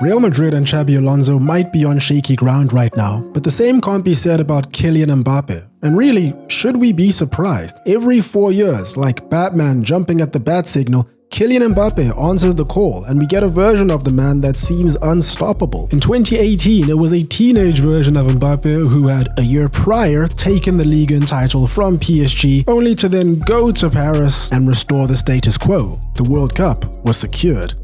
Real Madrid and Xabi Alonso might be on shaky ground right now, but the same can't be said about Kylian Mbappe. And really, should we be surprised? Every 4 years, like Batman jumping at the bat signal, Kylian Mbappe answers the call, and we get a version of the man that seems unstoppable. In 2018, it was a teenage version of Mbappe who had, a year prior, taken the Ligue 1 title from PSG, only to then go to Paris and restore the status quo. The World Cup was secured.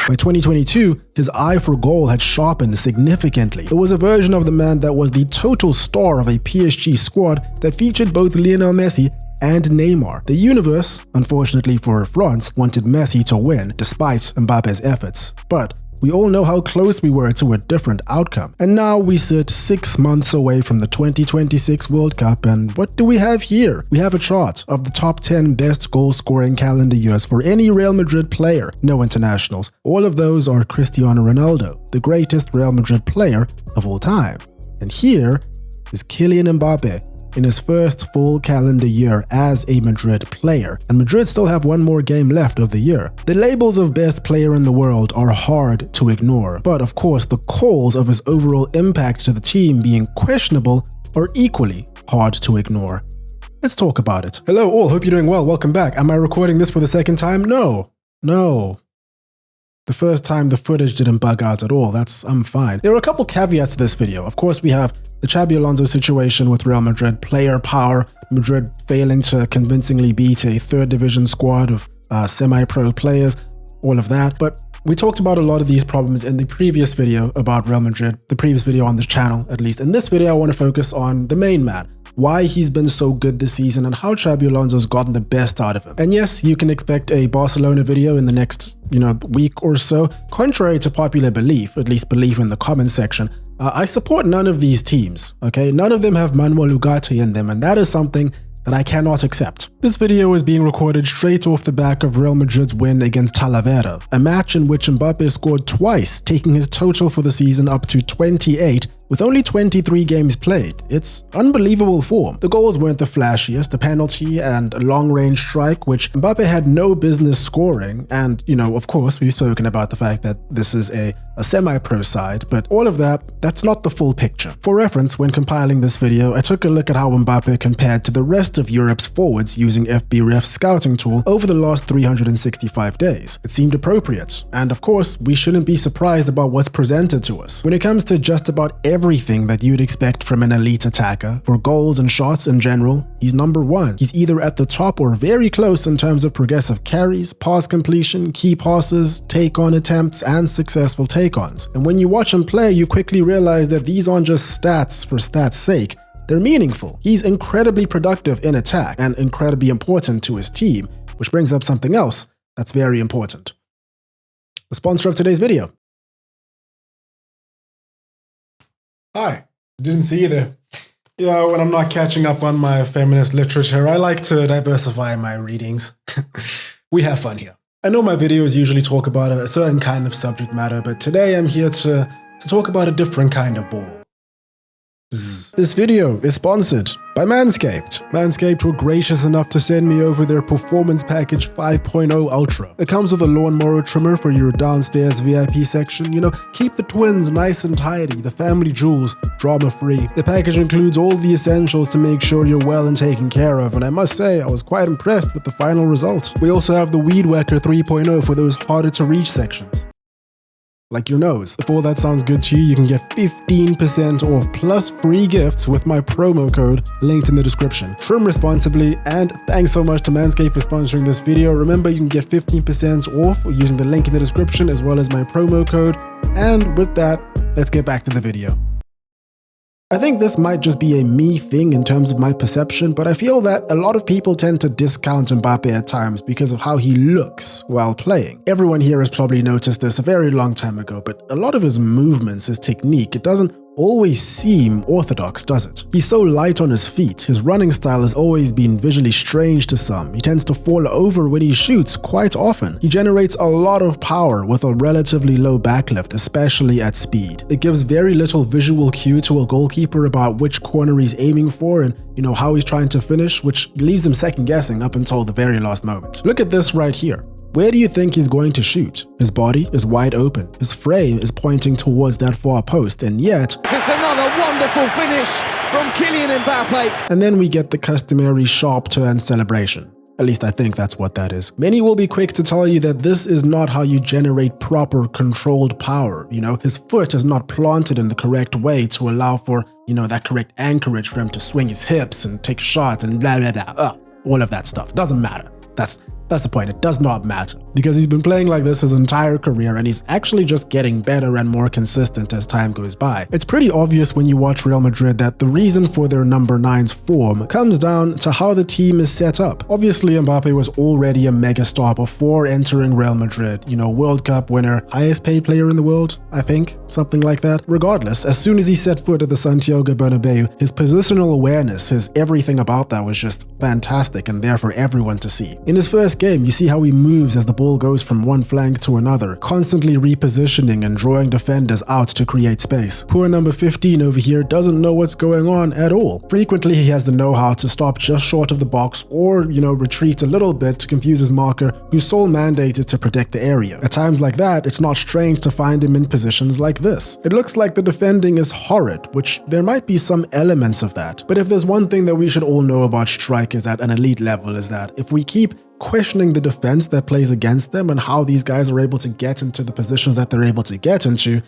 By 2022, his eye for goal had sharpened significantly. It was a version of the man that was the total star of a PSG squad that featured both Lionel Messi and Neymar. The universe, unfortunately for France, wanted Messi to win despite Mbappe's efforts. But we all know how close we were to a different outcome. And now we sit 6 months away from the 2026 World Cup, and what do we have here? We have a chart of the top 10 best goal-scoring calendar years for any Real Madrid player, no internationals. All of those are Cristiano Ronaldo, the greatest Real Madrid player of all time. And here is Kylian Mbappe in his first full calendar year as a Madrid player, and Madrid still have one more game left of the year. The labels of best player in the world are hard to ignore, but of course the calls of his overall impact to the team being questionable are equally hard to ignore. Let's talk about it. Hello all, hope you're doing well, welcome back. Am I recording this for the second time? No. The first time the footage didn't bug out at all, I'm fine. There are a couple caveats to this video. Of course we have the Xabi Alonso situation with Real Madrid, player power, Madrid failing to convincingly beat a third division squad of semi-pro players, all of that. But we talked about a lot of these problems in the previous video about Real Madrid, the previous video on this channel at least. In this video I want to focus on the main man, why he's been so good this season and how Xabi Alonso's gotten the best out of him. And yes, you can expect a Barcelona video in the next, week or so. Contrary to popular belief, at least belief in the comment section, I support none of these teams, okay? None of them have Manuel Ugarte in them, and that is something that I cannot accept. This video is being recorded straight off the back of Real Madrid's win against Talavera, a match in which Mbappe scored twice, taking his total for the season up to 28, with only 23 games played. It's unbelievable form. The goals weren't the flashiest, a penalty and a long-range strike, which Mbappe had no business scoring, and, of course, we've spoken about the fact that this is a semi-pro side, but all of that's not the full picture. For reference, when compiling this video, I took a look at how Mbappe compared to the rest of Europe's forwards using FBref's scouting tool over the last 365 days. It seemed appropriate, and of course, we shouldn't be surprised about what's presented to us. When it comes to just about everything that you'd expect from an elite attacker, for goals and shots in general, he's number one. He's either at the top or very close in terms of progressive carries, pass completion, key passes, take-on attempts, and successful take-ons. And when you watch him play, you quickly realize that these aren't just stats for stats' sake. They're meaningful. He's incredibly productive in attack and incredibly important to his team, which brings up something else that's very important. The sponsor of today's video. Hi, didn't see you there. Yeah, when I'm not catching up on my feminist literature, I like to diversify my readings. We have fun here. I know my videos usually talk about a certain kind of subject matter, but today I'm here to talk about a different kind of ball. This video is sponsored by Manscaped. Manscaped were gracious enough to send me over their Performance Package 5.0 Ultra. It comes with a lawnmower trimmer for your downstairs VIP section. Keep the twins nice and tidy, the family jewels drama-free. The package includes all the essentials to make sure you're well and taken care of, and I must say, I was quite impressed with the final result. We also have the Weed Whacker 3.0 for those harder to reach sections, like your nose. If all that sounds good to you, you can get 15% off plus free gifts with my promo code linked in the description. Trim responsibly, and thanks so much to Manscaped for sponsoring this video. Remember, you can get 15% off using the link in the description as well as my promo code. And with that, let's get back to the video. I think this might just be a me thing in terms of my perception, but I feel that a lot of people tend to discount Mbappe at times because of how he looks while playing. Everyone here has probably noticed this a very long time ago, but a lot of his movements, his technique, it doesn't always seem orthodox, does it? He's so light on his feet, his running style has always been visually strange to some. He tends to fall over when he shoots quite often. He generates a lot of power with a relatively low backlift, especially at speed. It gives very little visual cue to a goalkeeper about which corner he's aiming for and, how he's trying to finish, which leaves him second guessing up until the very last moment. Look at this right here. Where do you think he's going to shoot? His body is wide open. His frame is pointing towards that far post, and yet... It's another wonderful finish from Kylian Mbappe. And then we get the customary sharp turn celebration. At least I think that's what that is. Many will be quick to tell you that this is not how you generate proper controlled power. His foot is not planted in the correct way to allow for, that correct anchorage for him to swing his hips and take shots and blah, blah, blah. All of that stuff. Doesn't matter. That's the point. It does not matter because he's been playing like this his entire career and he's actually just getting better and more consistent as time goes by. It's pretty obvious when you watch Real Madrid that the reason for their number 9's form comes down to how the team is set up. Obviously, Mbappe was already a megastar before entering Real Madrid. World Cup winner, highest paid player in the world, I think, something like that. Regardless, as soon as he set foot at the Santiago Bernabeu, his positional awareness, his everything about that was just fantastic and there for everyone to see. In his first game, you see how he moves as the ball goes from one flank to another, constantly repositioning and drawing defenders out to create space. Poor number 15 over here doesn't know what's going on at all. Frequently, he has the know-how to stop just short of the box or, retreat a little bit to confuse his marker, whose sole mandate is to protect the area. At times like that, it's not strange to find him in positions like this. It looks like the defending is horrid, which there might be some elements of that. But if there's one thing that we should all know about strikers at an elite level is that if we keep questioning the defense that plays against them and how these guys are able to get into the positions that they're able to get into,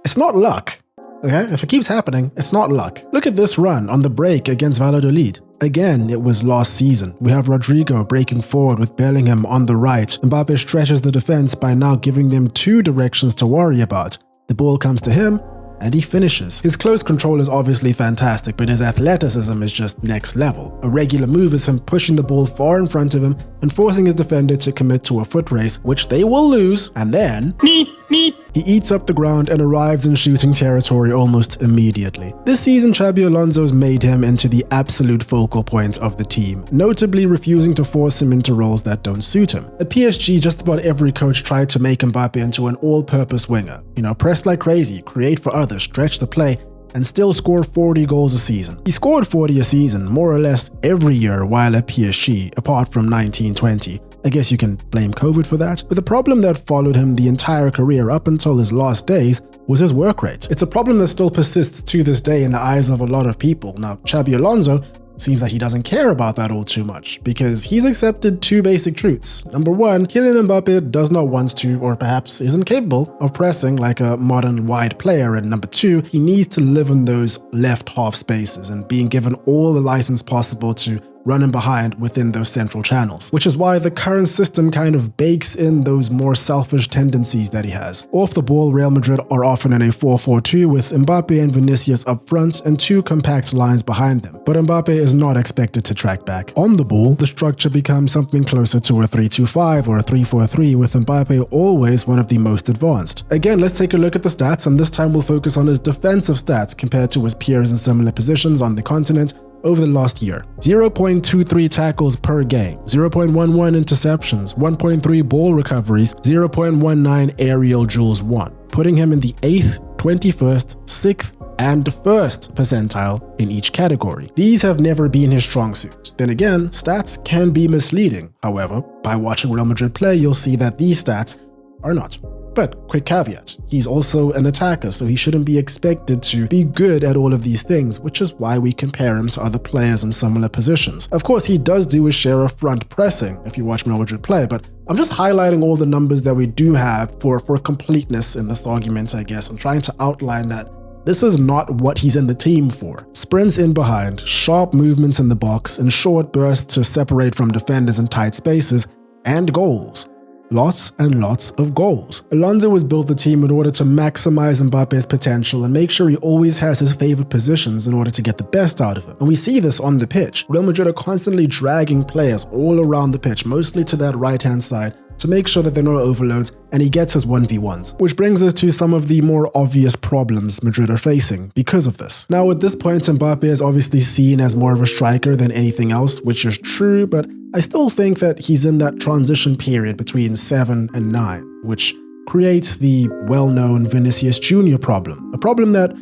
it's not luck. Okay? If it keeps happening, it's not luck. Look at this run on the break against Valladolid. Again, it was last season. We have Rodrigo breaking forward with Bellingham on the right. Mbappe stretches the defense by now giving them two directions to worry about. The ball comes to him, and he finishes. His close control is obviously fantastic, but his athleticism is just next level. A regular move is him pushing the ball far in front of him and forcing his defender to commit to a foot race, which they will lose, and then he eats up the ground and arrives in shooting territory almost immediately. This season, Xabi Alonso's made him into the absolute focal point of the team, notably refusing to force him into roles that don't suit him. At PSG, just about every coach tried to make Mbappe into an all-purpose winger. Press like crazy, create for others, stretch the play, and still score 40 goals a season. He scored 40 a season more or less every year while at PSG, apart from 1920. I guess you can blame COVID for that, but the problem that followed him the entire career up until his last days was his work rate. It's a problem that still persists to this day in the eyes of a lot of people. Now, Xabi Alonso seems like he doesn't care about that all too much, because he's accepted two basic truths. Number one, Kylian Mbappe does not want to, or perhaps isn't capable of pressing like a modern wide player, and number two, he needs to live in those left half spaces and being given all the license possible to running behind within those central channels, which is why the current system kind of bakes in those more selfish tendencies that he has. Off the ball, Real Madrid are often in a 4-4-2 with Mbappe and Vinicius up front and two compact lines behind them, but Mbappe is not expected to track back. On the ball, the structure becomes something closer to a 3-2-5 or a 3-4-3 with Mbappe always one of the most advanced. Again, let's take a look at the stats, and this time we'll focus on his defensive stats compared to his peers in similar positions on the continent over the last year. 0.23 tackles per game, 0.11 interceptions, 1.3 ball recoveries, 0.19 aerial duels won, putting him in the 8th, 21st, 6th, and 1st percentile in each category. These have never been his strong suits. Then again, stats can be misleading. However, by watching Real Madrid play, you'll see that these stats are not. But quick caveat, he's also an attacker, so he shouldn't be expected to be good at all of these things, which is why we compare him to other players in similar positions. Of course, he does do his share of front pressing if you watch Real Madrid play, but I'm just highlighting all the numbers that we do have for completeness in this argument, I guess. I'm trying to outline that this is not what he's in the team for. Sprints in behind, sharp movements in the box, and short bursts to separate from defenders in tight spaces, and goals. Lots and lots of goals. Alonso has built the team in order to maximize Mbappe's potential and make sure he always has his favorite positions in order to get the best out of him. And we see this on the pitch. Real Madrid are constantly dragging players all around the pitch, mostly to that right-hand side, to make sure that there are no overloads and he gets his 1v1s. Which brings us to some of the more obvious problems Madrid are facing because of this. Now at this point, Mbappe is obviously seen as more of a striker than anything else, which is true, but I still think that he's in that transition period between 7 and 9, which creates the well-known Vinicius Jr. problem. A problem that,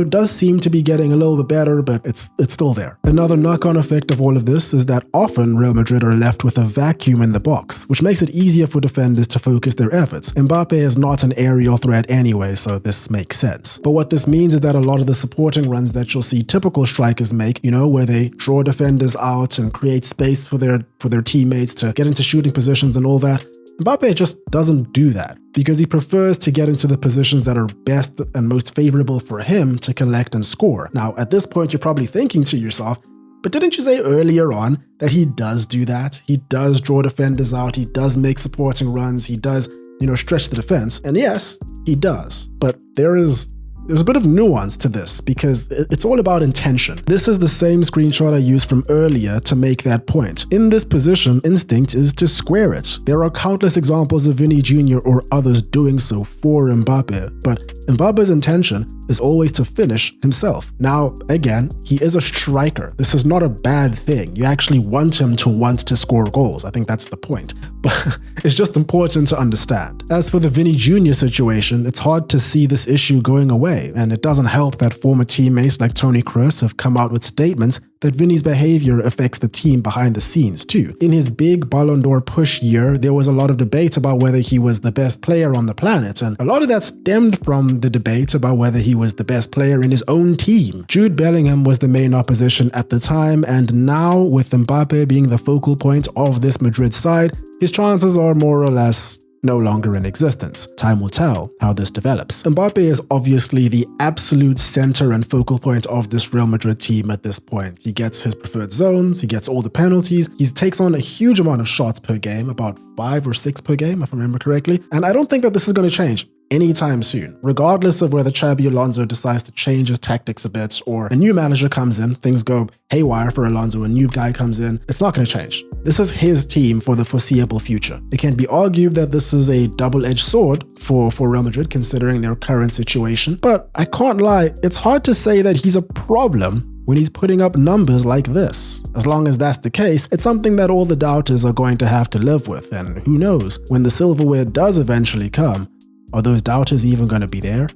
does seem to be getting a little bit better, but it's still there. Another knock-on effect of all of this is that often Real Madrid are left with a vacuum in the box, which makes it easier for defenders to focus their efforts. Mbappe is not an aerial threat anyway, so this makes sense. But what this means is that a lot of the supporting runs that you'll see typical strikers make, where they draw defenders out and create space for their teammates to get into shooting positions and all that, Mbappe just doesn't do that because he prefers to get into the positions that are best and most favorable for him to collect and score. Now, at this point, you're probably thinking to yourself, but didn't you say earlier on that he does do that? He does draw defenders out, he does make supporting runs, he does, stretch the defense. And yes, he does, but there's a bit of nuance to this because it's all about intention. This is the same screenshot I used from earlier to make that point. In this position, instinct is to square it. There are countless examples of Vinny Jr. or others doing so for Mbappe, but Mbappe's intention is always to finish himself. Now, again, he is a striker. This is not a bad thing. You actually want him to want to score goals. I think that's the point. But it's just important to understand. As for the Vinny Jr. situation, it's hard to see this issue going away, and it doesn't help that former teammates like Toni Kroos have come out with statements that Vinny's behavior affects the team behind the scenes too. In his big Ballon d'Or push year, there was a lot of debate about whether he was the best player on the planet, and a lot of that stemmed from the debate about whether he was the best player in his own team. Jude Bellingham was the main opposition at the time, and now with Mbappe being the focal point of this Madrid side, his chances are more or less no longer in existence. Time will tell how this develops. Mbappe is obviously the absolute center and focal point of this Real Madrid team at this point. He gets his preferred zones, he gets all the penalties, he takes on a huge amount of shots per game, about 5 or 6 per game if I remember correctly, and I don't think that this is going to change anytime soon. Regardless of whether Xabi Alonso decides to change his tactics a bit or a new manager comes in, things go haywire for Alonso, a new guy comes in, it's not going to change. This is his team for the foreseeable future. It can be argued that this is a double-edged sword for Real Madrid considering their current situation, but I can't lie, it's hard to say that he's a problem when he's putting up numbers like this. As long as that's the case, it's something that all the doubters are going to have to live with, and who knows, when the silverware does eventually come, are those doubters even going to be there?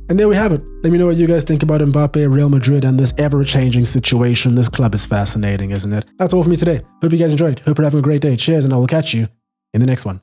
And there we have it. Let me know what you guys think about Mbappe, Real Madrid, and this ever-changing situation. This club is fascinating, isn't it? That's all for me today. Hope you guys enjoyed. Hope you're having a great day. Cheers, and I will catch you in the next one.